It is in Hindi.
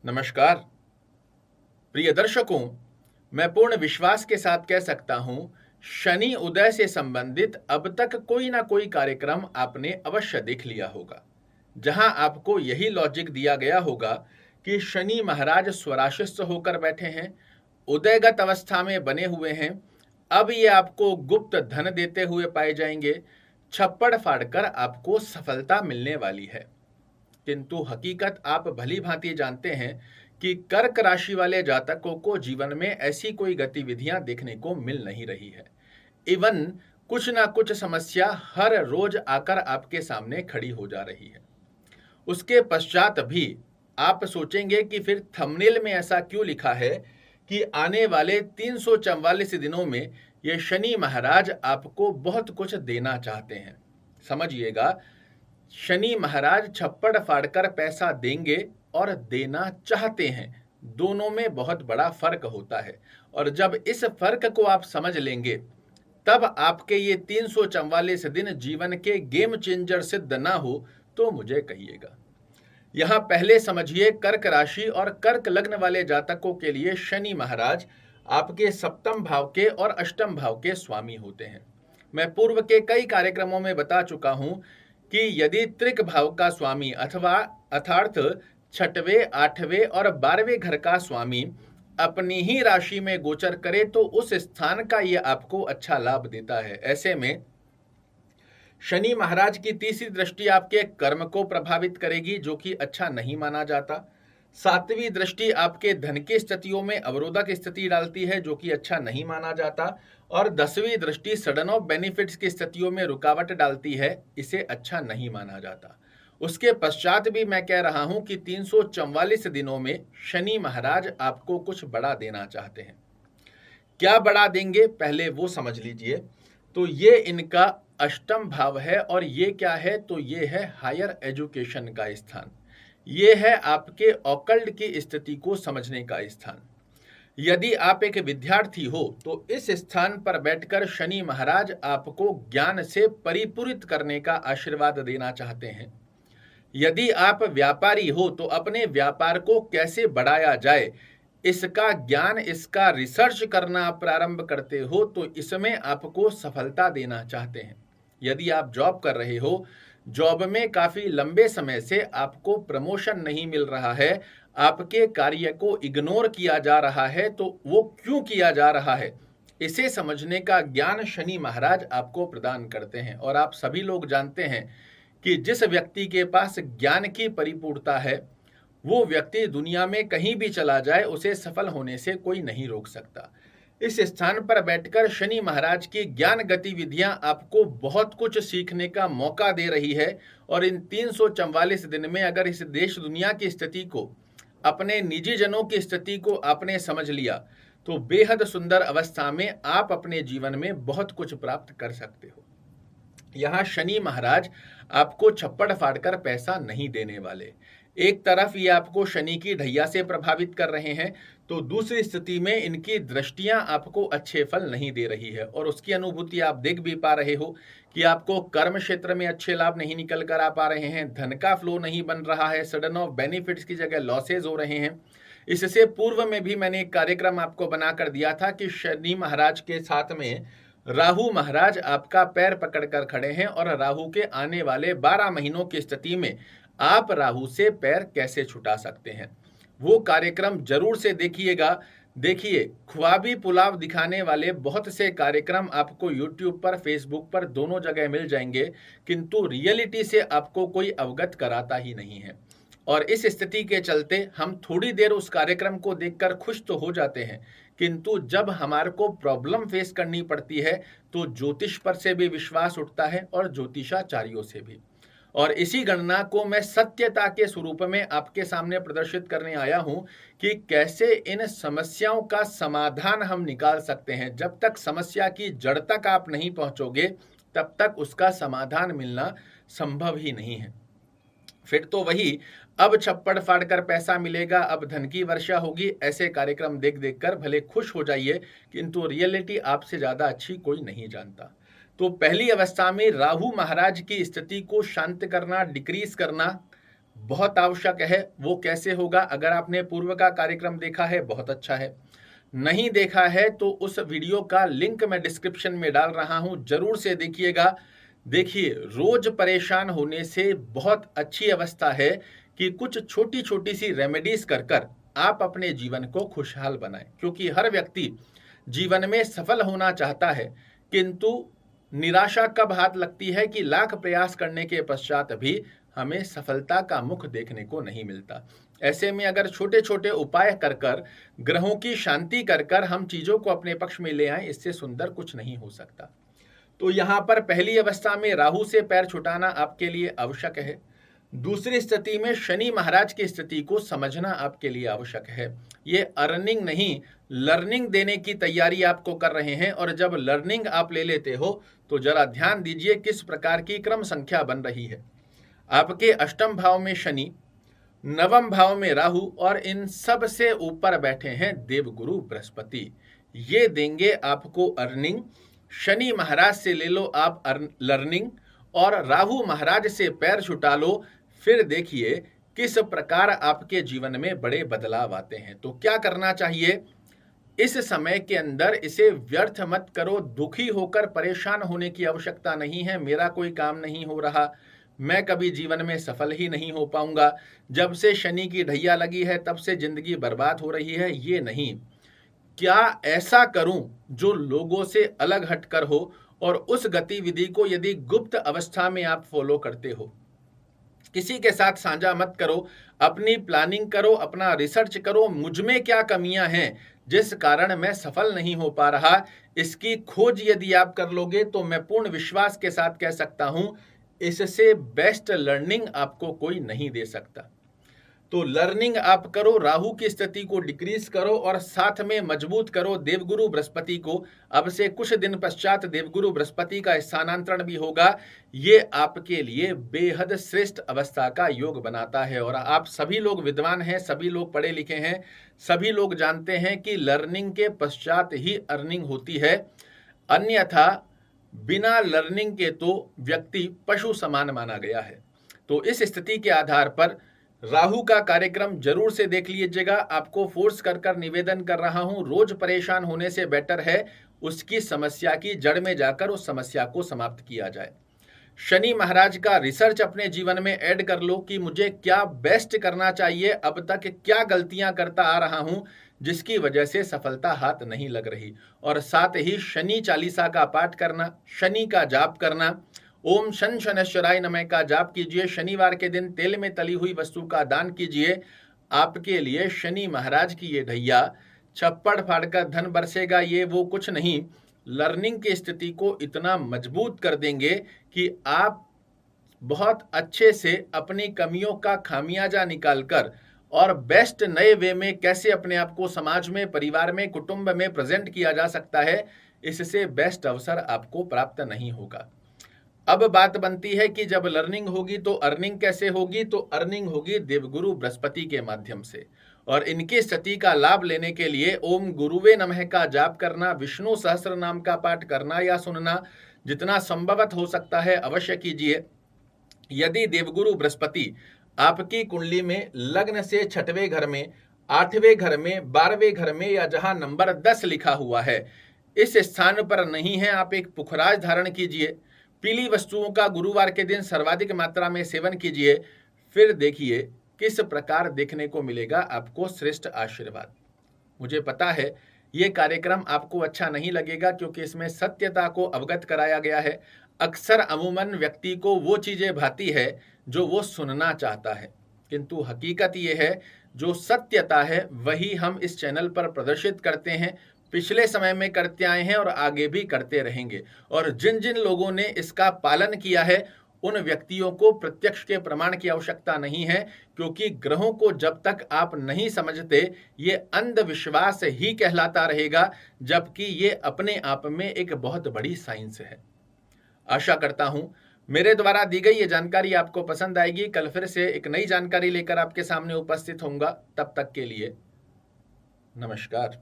नमस्कार प्रिय दर्शकों, मैं पूर्ण विश्वास के साथ कह सकता हूं, शनि उदय से संबंधित अब तक कोई ना कोई कार्यक्रम आपने अवश्य देख लिया होगा, जहां आपको यही लॉजिक दिया गया होगा कि शनि महाराज स्वराशिस्त होकर बैठे हैं, उदयगत अवस्था में बने हुए हैं। अब ये आपको गुप्त धन देते हुए पाए जाएंगे, छप्पड़ फाड़कर आपको सफलता मिलने वाली है। किंतु हकीकत आप भली भांति जानते हैं कि कर्क राशि वाले जातकों को जीवन में ऐसी कोई गतिविधियां देखने को मिल नहीं रही है। इवन कुछ ना कुछ समस्या हर रोज आकर आपके सामने खड़ी हो जा रही है। उसके पश्चात भी आप सोचेंगे कि फिर थंबनेल में ऐसा क्यों लिखा है कि आने वाले 344 दिनों में ये शनि महाराज आपको बहुत कुछ देना चाहते हैं। समझिएगा, शनि महाराज छप्पड़ फाड़कर पैसा देंगे और देना चाहते हैं, दोनों में बहुत बड़ा फर्क होता है। और जब इस फर्क को आप समझ लेंगे, तब आपके ये 344 दिन जीवन के गेम चेंजर सिद्ध ना हो तो मुझे कहिएगा। यहां पहले समझिए, कर्क राशि और कर्क लग्न वाले जातकों के लिए शनि महाराज आपके सप्तम भाव के और अष्टम भाव के स्वामी होते हैं। मैं पूर्व के कई कार्यक्रमों में बता चुका हूं कि यदि त्रिक भाव का स्वामी अथवा अर्थात छठवें, आठवें और 12वें घर का स्वामी अपनी ही राशि में गोचर करे तो उस स्थान का यह आपको अच्छा लाभ देता है। ऐसे में शनि महाराज की तीसरी दृष्टि आपके कर्म को प्रभावित करेगी, जो कि अच्छा नहीं माना जाता। सातवीं दृष्टि आपके धन की स्थितियों में अवरोधक स्थिति डालती है, जो कि अच्छा नहीं माना जाता। और 10वीं दृष्टि सडन ऑफ बेनिफिट्स की स्थितियों में रुकावट डालती है, इसे अच्छा नहीं माना जाता। उसके पश्चात भी मैं कह रहा हूं कि 344 दिनों में शनि महाराज आपको कुछ बड़ा देना चाहते हैं। क्या बड़ा देंगे पहले वो समझ लीजिए। तो ये इनका अष्टम भाव है, और ये क्या है, तो ये है हायर एजुकेशन का स्थान। ये है आपके ऑकल्ट की स्थिति को समझने का स्थान। यदि आप एक विद्यार्थी हो तो इस स्थान पर बैठकर शनि महाराज आपको ज्ञान से परिपूरित करने का आशीर्वाद देना चाहते हैं। यदि आप व्यापारी हो तो अपने व्यापार को कैसे बढ़ाया जाए, इसका ज्ञान, इसका रिसर्च करना प्रारंभ करते हो तो इसमें आपको सफलता देना चाहते हैं। यदि आप जॉब कर रहे हो, जॉब में काफी लंबे समय से आपको प्रमोशन नहीं मिल रहा है, आपके कार्य को इग्नोर किया जा रहा है, तो वो क्यों किया जा रहा है, इसे समझने का ज्ञान शनि महाराज आपको प्रदान करते हैं। और आप सभी लोग जानते हैं कि जिस व्यक्ति के पास ज्ञान की परिपूर्णता है, वो व्यक्ति दुनिया में कहीं भी चला जाए, उसे सफल होने से कोई नहीं रोक सकता। इस स्थान पर बैठकर शनि महाराज की ज्ञान गतिविधियां आपको बहुत कुछ सीखने का मौका दे रही है। और इन 344 दिन में अगर इस देश दुनिया की स्थिति को, अपने निजी जनों की स्थिति को आपने समझ लिया, तो बेहद सुंदर अवस्था में आप अपने जीवन में बहुत कुछ प्राप्त कर सकते हो। यहाँ शनि महाराज आपको छप्पड़ फाड़कर पैसा नहीं देने वाले। एक तरफ ये आपको शनि की ढैया से प्रभावित कर रहे हैं, तो दूसरी स्थिति में इनकी दृष्टियां आपको अच्छे फल नहीं दे रही है। और उसकी अनुभूति आप देख भी पा रहे हो कि आपको कर्म क्षेत्र में अच्छे लाभ नहीं निकल कर आ पा रहे हैं, धन का फ्लो नहीं बन रहा है, सडन ऑफ बेनिफिट्स की जगह लॉसेज हो रहे हैं। इससे पूर्व में भी मैंने एक कार्यक्रम आपको बनाकर दिया था कि शनि महाराज के साथ में राहु महाराज आपका पैर पकड़कर खड़े हैं, और राहु के आने वाले 12 महीनों की स्थिति में आप राहु से पैर कैसे छुटा सकते हैं, वो कार्यक्रम जरूर से देखिएगा। देखिए, ख्वाबी पुलाव दिखाने वाले बहुत से कार्यक्रम आपको YouTube पर, Facebook पर, दोनों जगह मिल जाएंगे, किंतु रियलिटी से आपको कोई अवगत कराता ही नहीं है। और इस स्थिति के चलते हम थोड़ी देर उस कार्यक्रम को देखकर खुश तो हो जाते हैं, किंतु जब हमारे को प्रॉब्लम फेस करनी पड़ती है तो ज्योतिष पर से भी विश्वास उठता है और ज्योतिषाचार्यों से भी। और इसी गणना को मैं सत्यता के स्वरूप में आपके सामने प्रदर्शित करने आया हूं कि कैसे इन समस्याओं का समाधान हम निकाल सकते हैं। जब तक समस्या की जड़ तक आप नहीं पहुंचोगे, तब तक उसका समाधान मिलना संभव ही नहीं है। फिर तो वही, अब छप्पड़ फाड़कर पैसा मिलेगा, अब धन की वर्षा होगी, ऐसे कार्यक्रम देख देख कर भले खुश हो जाइए, किंतु रियलिटी आपसे ज्यादा अच्छी कोई नहीं जानता। तो पहली अवस्था में राहु महाराज की स्थिति को शांत करना, डिक्रीज करना, बहुत आवश्यक है। वो कैसे होगा? अगर आपने पूर्व का कार्यक्रम देखा है, बहुत अच्छा है। नहीं देखा है तो उस वीडियो का लिंक मैं डिस्क्रिप्शन में डाल रहा हूं, जरूर से देखिएगा। देखिए, रोज परेशान होने से बहुत अच्छी अवस्था है कि कुछ छोटी छोटी सी रेमेडीज कर कर आप अपने जीवन को खुशहाल बनाएं, क्योंकि हर व्यक्ति जीवन में सफल होना चाहता है, किंतु निराशा कब हाथ लगती है कि लाख प्रयास करने के पश्चात भी हमें सफलता का मुख देखने को नहीं मिलता। ऐसे में अगर छोटे छोटे उपाय कर कर, ग्रहों की शांति कर कर हम चीजों को अपने पक्ष में ले आए, इससे सुंदर कुछ नहीं हो सकता। तो यहां पर पहली अवस्था में राहु से पैर छुटाना आपके लिए आवश्यक है। दूसरी स्थिति में शनि महाराज की स्थिति को समझना आपके लिए आवश्यक है। ये अर्निंग नहीं, लर्निंग देने की तैयारी आपको कर रहे हैं, और जब लर्निंग आप ले लेते हो तो जरा ध्यान दीजिए किस प्रकार की क्रम संख्या बन रही है। आपके अष्टम भाव में शनि, नवम भाव में राहु, और इन सब से ऊपर बैठे हैं देवगुरु बृहस्पति। ये देंगे आपको अर्निंग। शनि महाराज से ले लो आप लर्निंग, और राहु महाराज से पैर छुटा लो, फिर देखिए किस प्रकार आपके जीवन में बड़े बदलाव आते हैं। तो क्या करना चाहिए इस समय के अंदर? इसे व्यर्थ मत करो, दुखी होकर परेशान होने की आवश्यकता नहीं है। मेरा कोई काम नहीं हो रहा, मैं कभी जीवन में सफल ही नहीं हो पाऊंगा, जब से शनि की ढैया लगी है तब से जिंदगी बर्बाद हो रही है, ये नहीं। क्या ऐसा करूं जो लोगों से अलग हटकर हो, और उस गतिविधि को यदि गुप्त अवस्था में आप फॉलो करते हो, किसी के साथ साझा मत करो, अपनी प्लानिंग करो, अपना रिसर्च करो, मुझ में क्या कमियां हैं जिस कारण मैं सफल नहीं हो पा रहा, इसकी खोज यदि आप कर लोगे तो मैं पूर्ण विश्वास के साथ कह सकता हूं, इससे बेस्ट लर्निंग आपको कोई नहीं दे सकता। तो लर्निंग आप करो, राहु की स्थिति को डिक्रीज करो, और साथ में मजबूत करो देवगुरु बृहस्पति को। अब से कुछ दिन पश्चात देवगुरु बृहस्पति का स्थानांतरण भी होगा। ये आपके लिए बेहद श्रेष्ठ अवस्था का योग बनाता है। और आप सभी लोग विद्वान हैं, सभी लोग पढ़े लिखे हैं, सभी लोग जानते हैं कि लर्निंग के पश्चात ही अर्निंग होती है, अन्यथा बिना लर्निंग के तो व्यक्ति पशु समान माना गया है। तो इस स्थिति के आधार पर राहु का कार्यक्रम जरूर से देख लीजिएगा। आपको फोर्स कर कर निवेदन कर रहा हूं, रोज परेशान होने से बेटर है उसकी समस्या की जड़ में जाकर उस समस्या को समाप्त किया जाए। शनि महाराज का रिसर्च अपने जीवन में ऐड कर लो कि मुझे क्या बेस्ट करना चाहिए, अब तक क्या गलतियां करता आ रहा हूं जिसकी वजह से सफलता हाथ नहीं लग रही। और साथ ही शनि चालीसा का पाठ करना, शनि का जाप करना, ओम शन शनैश्वराय नमः का जाप कीजिए। शनिवार के दिन तेल में तली हुई वस्तु का दान कीजिए। आपके लिए शनि महाराज की ये ढैया छप्पड़ फाड़कर धन बरसेगा, ये वो कुछ नहीं, लर्निंग की स्थिति को इतना मजबूत कर देंगे कि आप बहुत अच्छे से अपनी कमियों का खामियाजा निकालकर और बेस्ट नए वे में कैसे अपने आप को समाज में, परिवार में, कुटुंब में प्रेजेंट किया जा सकता है, इससे बेस्ट अवसर आपको प्राप्त नहीं होगा। अब बात बनती है कि जब लर्निंग होगी तो अर्निंग कैसे होगी? तो अर्निंग होगी देवगुरु बृहस्पति के माध्यम से, और इनकी स्थिति का लाभ लेने के लिए ओम गुरुवे नमः का जाप करना, विष्णु सहस्त्र नाम का पाठ करना या सुनना जितना संभवत हो सकता है अवश्य कीजिए। यदि देवगुरु बृहस्पति आपकी कुंडली में लग्न से 6वें घर में, 8वें घर में, 12वें घर में, या जहां नंबर 10 लिखा हुआ है, इस स्थान पर नहीं है, आप एक पुखराज धारण कीजिए। पीली वस्तुओं का गुरुवार के दिन सर्वाधिक मात्रा में सेवन कीजिए। फिर देखिए किस प्रकार देखने को मिलेगा आपको श्रेष्ठ आशीर्वाद। मुझे पता है ये कार्यक्रम आपको अच्छा नहीं लगेगा, क्योंकि इसमें सत्यता को अवगत कराया गया है। अक्सर अमूमन व्यक्ति को वो चीजें भाती है जो वो सुनना चाहता है, किंतु हकीकत ये है जो सत्यता है वही हम इस चैनल पर प्रदर्शित करते हैं, पिछले समय में करते आए हैं और आगे भी करते रहेंगे। और जिन जिन लोगों ने इसका पालन किया है उन व्यक्तियों को प्रत्यक्ष के प्रमाण की आवश्यकता नहीं है, क्योंकि ग्रहों को जब तक आप नहीं समझते ये अंधविश्वास ही कहलाता रहेगा, जबकि ये अपने आप में एक बहुत बड़ी साइंस है। आशा करता हूं मेरे द्वारा दी गई ये जानकारी आपको पसंद आएगी। कल फिर से एक नई जानकारी लेकर आपके सामने उपस्थित होऊंगा। तब तक के लिए नमस्कार।